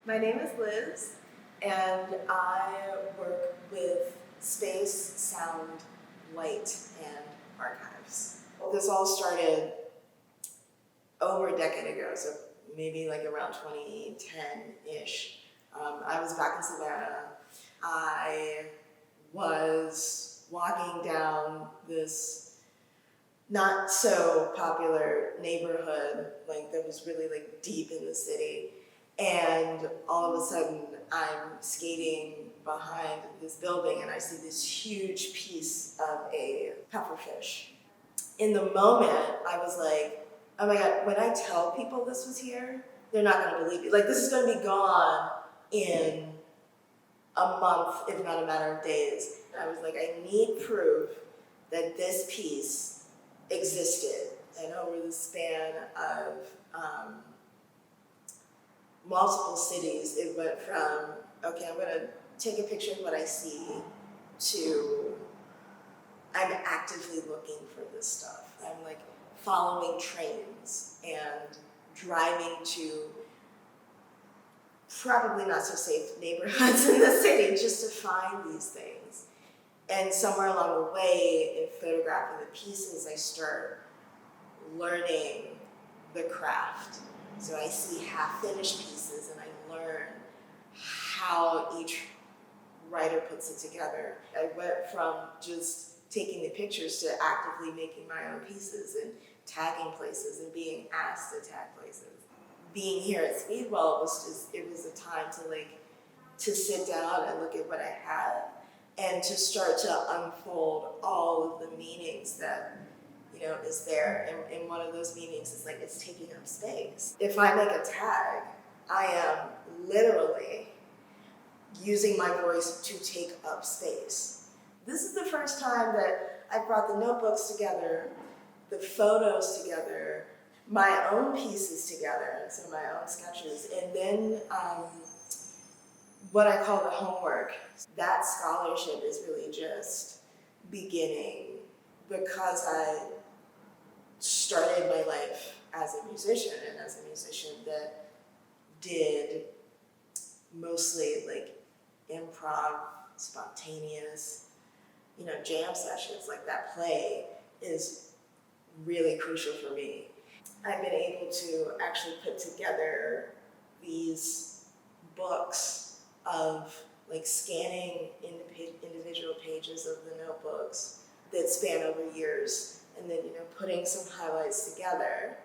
My name is Liz, and I work with space, sound, light, and archives. This all started over a decade ago, so maybe like around 2010-ish. I was back in Savannah. I was walking down this not so popular neighborhood, like that was really like deep in the city. And all of a sudden, I'm skating behind this building and I see this huge piece of a pufferfish. In the moment, I was like, oh my God, when I tell people this was here, they're not gonna believe it. Like, this is gonna be gone in a month, if not a matter of days. I was like, I need proof that this piece existed. And over the span of multiple cities, it went from, okay, I'm gonna take a picture of what I see, to I'm actively looking for this stuff. I'm like following trains and driving to probably not so safe neighborhoods in the city just to find these things. And somewhere along the way, in photographing the pieces, I start learning the craft. So I see half-finished pieces and I learn how each writer puts it together. I went from just taking the pictures to actively making my own pieces and tagging places and being asked to tag places. Being here at Speedwell was a time to sit down and look at what I had and to start to unfold all of the meanings that is there. And one of those meanings is like, it's taking up space. If I make a tag, I am literally using my voice to take up space. This is the first time that I brought the notebooks together, the photos together, my own pieces together, so my own sketches, and then what I call the homework. That scholarship is really just beginning because I started my life as a musician, and as a musician that did mostly like improv, spontaneous, jam sessions. Like, that play is really crucial for me. I've been able to actually put together these books of like scanning individual pages of the notebooks that span over years, and then putting some highlights together,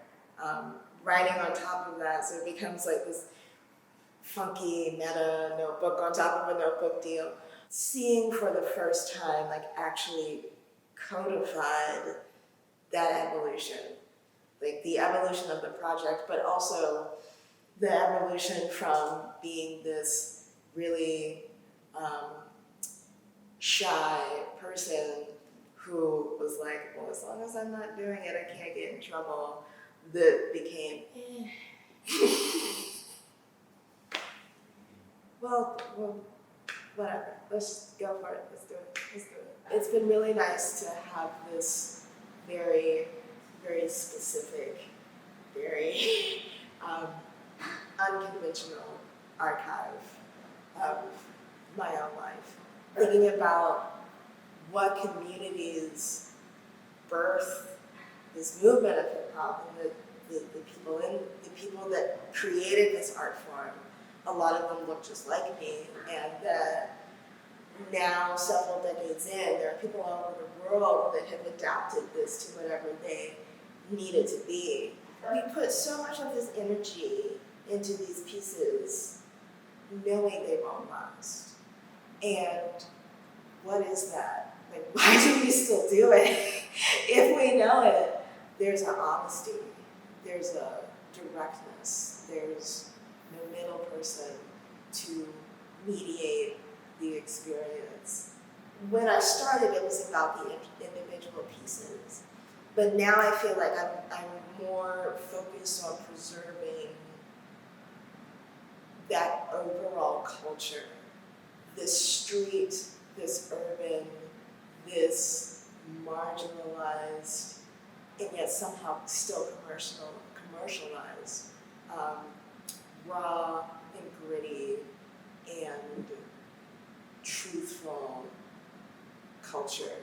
writing on top of that, so it becomes like this funky meta notebook on top of a notebook deal. Seeing for the first time, like, actually codified that evolution, like the evolution of the project, but also the evolution from being this really shy person who was like, well, as long as I'm not doing it, I can't get in trouble, that became, well, whatever, let's go for it, let's do it. It's been really nice to have this very, very specific, very unconventional archive of my own life. Thinking about what communities birth this movement of hip hop, and the people that created this art form, a lot of them look just like me, and that now, several decades in, there are people all over the world that have adapted this to whatever they need it to be. We put so much of this energy into these pieces knowing they won't last. And what is that? Like, why do we still do it? If we know it, there's an honesty, there's a directness, there's no middle person to mediate the experience. When I started, it was about the individual pieces, but now I feel like I'm more focused on preserving that overall culture, this street, this urban, this marginalized, and yet somehow still commercialized, raw and gritty beautiful culture